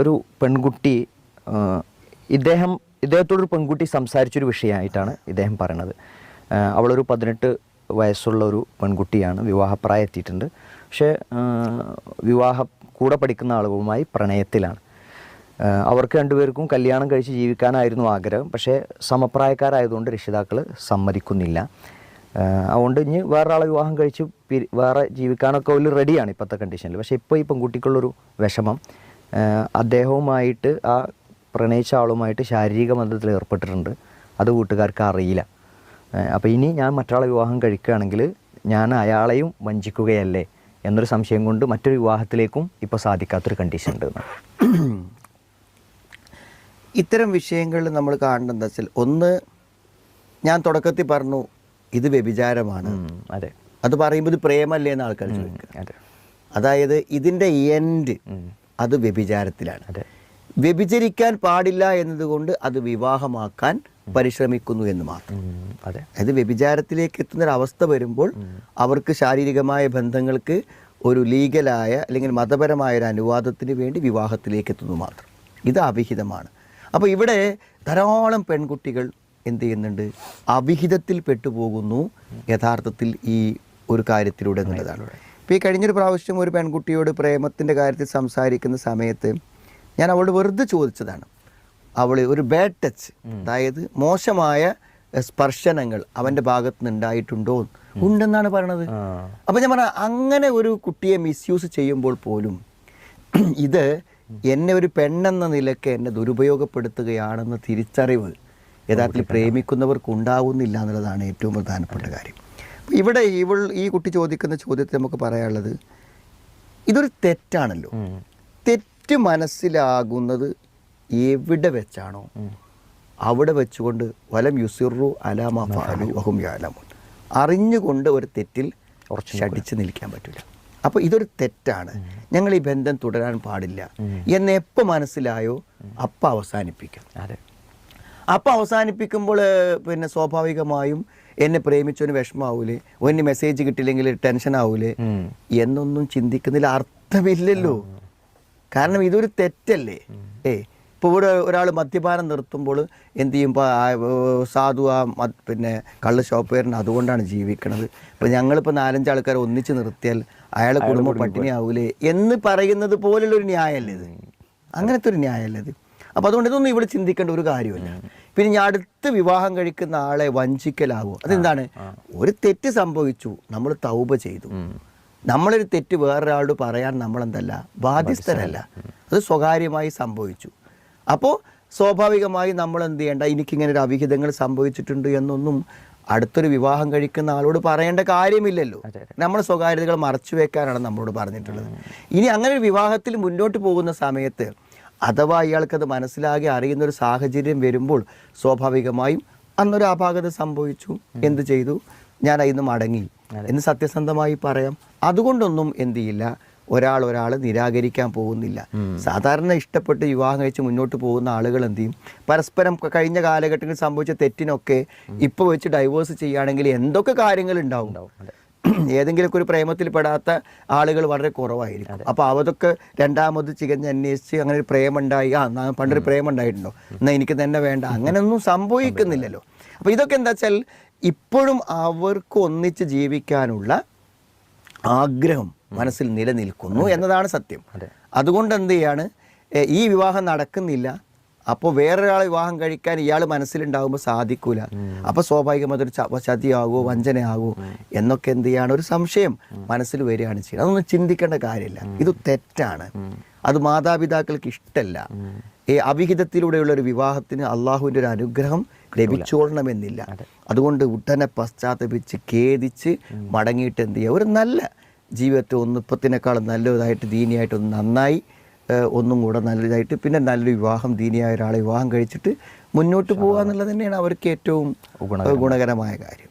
ഒരു പെൺകുട്ടി ഇദ്ദേഹത്തോടൊരു പെൺകുട്ടി സംസാരിച്ചൊരു വിഷയമായിട്ടാണ് ഇദ്ദേഹം പറയണത്. അവളൊരു 18 വയസ്സുള്ള ഒരു പെൺകുട്ടിയാണ്, വിവാഹപ്രായം എത്തിയിട്ടുണ്ട്. പക്ഷേ കൂടെ പഠിക്കുന്ന ആളുകളുമായി പ്രണയത്തിലാണ്. അവർക്ക് രണ്ടുപേർക്കും കല്യാണം കഴിച്ച് ജീവിക്കാനായിരുന്നു ആഗ്രഹം. പക്ഷേ സമപ്രായക്കാരായതുകൊണ്ട് രക്ഷിതാക്കൾ സമ്മതിക്കുന്നില്ല. അതുകൊണ്ട് ഇനി വേറൊരാളെ വിവാഹം കഴിച്ച് വേറെ ജീവിക്കാനൊക്കെ ഒരു റെഡിയാണ് ഇപ്പോഴത്തെ കണ്ടീഷനിൽ. പക്ഷേ ഇപ്പോൾ ഈ പെൺകുട്ടിക്കുള്ളൊരു വിഷമം, അദ്ദേഹവുമായിട്ട് ആ പ്രണയിച്ച ആളുമായിട്ട് ശാരീരിക ബന്ധത്തിൽ ഏർപ്പെട്ടിട്ടുണ്ട്. അത് വീട്ടുകാർക്ക് അറിയില്ല. അപ്പോൾ ഇനി ഞാൻ മറ്റൊരാളെ വിവാഹം കഴിക്കുകയാണെങ്കിൽ ഞാൻ അയാളെയും വഞ്ചിക്കുകയല്ലേ എന്നൊരു സംശയം കൊണ്ട് മറ്റൊരു വിവാഹത്തിലേക്കും ഇപ്പോൾ സാധിക്കാത്തൊരു കണ്ടീഷൻ ഉണ്ട്. ഇത്തരം വിഷയങ്ങളിൽ നമ്മൾ കാണേണ്ടത് എന്താ വെച്ചാൽ, ഒന്ന് ഞാൻ തുടക്കത്തിൽ പറഞ്ഞു ഇത് വ്യഭിചാരമാണ്. അതെ, അത് പറയുമ്പോൾ ഇത് പ്രേമല്ലേ എന്ന് ആൾക്കാർ ചോദിക്കുക. അതായത് ഇതിൻ്റെ എൻഡ് അത് വ്യഭിചാരത്തിലാണ്. വ്യഭിചരിക്കാൻ പാടില്ല എന്നതുകൊണ്ട് അത് വിവാഹമാക്കാൻ പരിശ്രമിക്കുന്നു എന്ന് മാത്രം. അതായത് വ്യഭിചാരത്തിലേക്ക് എത്തുന്നൊരവസ്ഥ വരുമ്പോൾ അവർക്ക് ശാരീരികമായ ബന്ധങ്ങൾക്ക് ഒരു ലീഗലായ അല്ലെങ്കിൽ മതപരമായ ഒരു അനുവാദത്തിന് വേണ്ടി വിവാഹത്തിലേക്ക് എത്തുന്നു മാത്രം. ഇത് അവിഹിതമാണ്. അപ്പോൾ ഇവിടെ ധാരാളം പെൺകുട്ടികൾ എന്ത് ചെയ്യുന്നുണ്ട്, അവിഹിതത്തിൽ പെട്ടുപോകുന്നു യഥാർത്ഥത്തിൽ ഈ ഒരു കാര്യത്തിലൂടെ എന്നുള്ളതാണ്. ഇപ്പോൾ ഈ കഴിഞ്ഞൊരു പ്രാവശ്യം ഒരു പെൺകുട്ടിയോട് പ്രേമത്തിൻ്റെ കാര്യത്തിൽ സംസാരിക്കുന്ന സമയത്ത് ഞാൻ അവളോട് വെറുതെ ചോദിച്ചതാണ്, അവൾ ഒരു ബാഡ് ടച്ച്, അതായത് മോശമായ സ്പർശനങ്ങൾ അവൻ്റെ ഭാഗത്ത് നിന്ന് ഉണ്ടായിട്ടുണ്ടോ? ഉണ്ടെന്നാണ് പറയണത്. അപ്പോൾ ഞാൻ പറഞ്ഞ അങ്ങനെ ഒരു കുട്ടിയെ മിസ്യൂസ് ചെയ്യുമ്പോൾ പോലും ഇത് എന്നെ ഒരു പെണ്ണെന്ന നിലയ്ക്ക് എന്നെ ദുരുപയോഗപ്പെടുത്തുകയാണെന്ന തിരിച്ചറിവ് യഥാർത്ഥത്തിൽ പ്രേമിക്കുന്നവർക്ക് ഉണ്ടാവുന്നില്ല എന്നുള്ളതാണ് ഏറ്റവും പ്രധാനപ്പെട്ട കാര്യം. ഇവിടെ ഈ കുട്ടി ചോദിക്കുന്ന ചോദ്യത്തിൽ നമുക്ക് പറയാനുള്ളത്, ഇതൊരു തെറ്റാണല്ലോ. തെറ്റ് മനസ്സിലാകുന്നത് എവിടെ വെച്ചാണോ അവിടെ വെച്ചുകൊണ്ട് വലം യുസിറു അലാമ ഫഅലു വഹും യഅലമൂൻ, അറിഞ്ഞുകൊണ്ട് ഒരു തെറ്റിൽ ഷടിച്ച് നിൽക്കാൻ പറ്റില്ല. അപ്പോൾ ഇതൊരു തെറ്റാണ്, ഞങ്ങൾ ഈ ബന്ധം തുടരാൻ പാടില്ല എന്ന് എപ്പോൾ മനസ്സിലായോ അപ്പം അവസാനിപ്പിക്കാം. അപ്പം അവസാനിപ്പിക്കുമ്പോൾ പിന്നെ സ്വാഭാവികമായും എന്നെ പ്രേമിച്ചവന് വിഷമാവൂലേ, ഒന്നെ മെസ്സേജ് കിട്ടില്ലെങ്കിൽ ടെൻഷൻ ആവൂലേ എന്നൊന്നും ചിന്തിക്കുന്നതിൽ അർത്ഥമില്ലല്ലോ. കാരണം ഇതൊരു തെറ്റല്ലേ. ഇപ്പോൾ ഇവിടെ ഒരാൾ മദ്യപാനം നിർത്തുമ്പോൾ എന്ത് ചെയ്യും, ഇപ്പോൾ സാധു പിന്നെ കള്ള് ഷോപ്പുകാരൻ അതുകൊണ്ടാണ് ജീവിക്കണത്, ഇപ്പോൾ ഞങ്ങളിപ്പോൾ 4-5 ആൾക്കാർ ഒന്നിച്ച് നിർത്തിയാൽ അയാളെ കുടുംബം പട്ടിണിയാവൂലേ എന്ന് പറയുന്നത് പോലുള്ളൊരു ന്യായമല്ലേ ഇത്? അങ്ങനത്തെ ഒരു ന്യായമല്ലേ ഇത്? അപ്പോൾ അതുകൊണ്ട് ഇതൊന്നും ഇവിടെ ചിന്തിക്കേണ്ട ഒരു കാര്യമല്ല. പിന്നെ ഞാൻ അടുത്ത് വിവാഹം കഴിക്കുന്ന ആളെ വഞ്ചിക്കലാകുമോ? അതെന്താണ്? ഒരു തെറ്റ് സംഭവിച്ചു, നമ്മൾ തൗബ ചെയ്തു, നമ്മളൊരു തെറ്റ് വേറൊരാളോട് പറയാൻ നമ്മളെന്തല്ല ബാധ്യസ്ഥരല്ല, അത് സ്വകാര്യമായി സംഭവിച്ചു. അപ്പോൾ സ്വാഭാവികമായി നമ്മൾ എന്ത് ചെയ്യേണ്ട, എനിക്കിങ്ങനെ ഒരു അവിഹിതങ്ങൾ സംഭവിച്ചിട്ടുണ്ട് എന്നൊന്നും അടുത്തൊരു വിവാഹം കഴിക്കുന്ന ആളോട് പറയേണ്ട കാര്യമില്ലല്ലോ. നമ്മുടെ സ്വകാര്യതകൾ മറച്ചു വെക്കാനാണ് നമ്മളോട് പറഞ്ഞിട്ടുള്ളത്. ഇനി അങ്ങനെ ഒരു വിവാഹത്തിൽ മുന്നോട്ട് പോകുന്ന സമയത്ത് അഥവാ ഇയാൾക്കത് മനസ്സിലാക്കി അറിയുന്നൊരു സാഹചര്യം വരുമ്പോൾ സ്വാഭാവികമായും അന്നൊരു അപാകത സംഭവിച്ചു, എന്ത് ചെയ്തു, ഞാൻ അതിൽ മടങ്ങി എന്ന് സത്യസന്ധമായി പറയാം. അതുകൊണ്ടൊന്നും എന്ത് ചെയ്യില്ല, ഒരാളെ നിരാകരിക്കാൻ പോകുന്നില്ല. സാധാരണ ഇഷ്ടപ്പെട്ട് വിവാഹം കഴിച്ച് മുന്നോട്ട് പോകുന്ന ആളുകൾ എന്ത് ചെയ്യും, പരസ്പരം കഴിഞ്ഞ കാലഘട്ടങ്ങളിൽ സംഭവിച്ച തെറ്റിനൊക്കെ ഇപ്പോൾ വെച്ച് ഡൈവേഴ്സ് ചെയ്യുകയാണെങ്കിൽ എന്തൊക്കെ കാര്യങ്ങൾ ഉണ്ടാവും. ഏതെങ്കിലുമൊക്കെ ഒരു പ്രേമത്തിൽ പെടാത്ത ആളുകൾ വളരെ കുറവായിരിക്കും. അപ്പോൾ അതൊക്കെ രണ്ടാമത് അന്വേഷിച്ച് അങ്ങനെ ഒരു പ്രേമം ഉണ്ടായി, പണ്ടൊരു പ്രേമം ഉണ്ടായിട്ടുണ്ടോ, എന്നാൽ എനിക്ക് തന്നെ വേണ്ട, അങ്ങനെയൊന്നും സംഭവിക്കുന്നില്ലല്ലോ. അപ്പോൾ ഇതൊക്കെ എന്താ വെച്ചാൽ ഇപ്പോഴും അവർക്ക് ഒന്നിച്ച് ജീവിക്കാനുള്ള ആഗ്രഹം മനസ്സിൽ നിലനിൽക്കുന്നു എന്നതാണ് സത്യം. അതുകൊണ്ട് എന്ത് ചെയ്യാണ്, ഈ വിവാഹം നടക്കുന്നില്ല, അപ്പോൾ വേറൊരാളെ വിവാഹം കഴിക്കാൻ ഇയാൾ മനസ്സിലുണ്ടാകുമ്പോൾ സാധിക്കൂല, അപ്പോൾ സ്വാഭാവികമായിട്ട് ഒരു ചതിയാകുമോ വഞ്ചനയാകുമോ എന്നൊക്കെ എന്ത് ചെയ്യാണ് ഒരു സംശയം മനസ്സിൽ വരികയാണ് ചെയ്യുന്നത്. അതൊന്നും ചിന്തിക്കേണ്ട കാര്യമില്ല, ഇത് തെറ്റാണ്, അത് മാതാപിതാക്കൾക്ക് ഇഷ്ടമല്ല. അവിഹിതത്തിലൂടെയുള്ള ഒരു വിവാഹത്തിന് അള്ളാഹുവിൻ്റെ ഒരു അനുഗ്രഹം ലഭിച്ചോളണമെന്നില്ല. അതുകൊണ്ട് ഉടനെ പശ്ചാത്തപിച്ച് ഖേദിച്ച് മടങ്ങിയിട്ട് എന്ത് ചെയ്യുക, ഒരു നല്ല ജീവിതത്തെ ഇപ്പത്തിനേക്കാളും നല്ലതായിട്ട് ദീനിയായിട്ട് നന്നായി ഒന്നും കൂടെ നല്ലതായിട്ട് പിന്നെ നല്ലൊരു വിവാഹം ദീനിയായ ഒരാളെ വിവാഹം കഴിച്ചിട്ട് മുന്നോട്ട് പോകുക എന്നുള്ളത് തന്നെയാണ് അവർക്ക് ഏറ്റവും ഗുണകരമായ കാര്യം.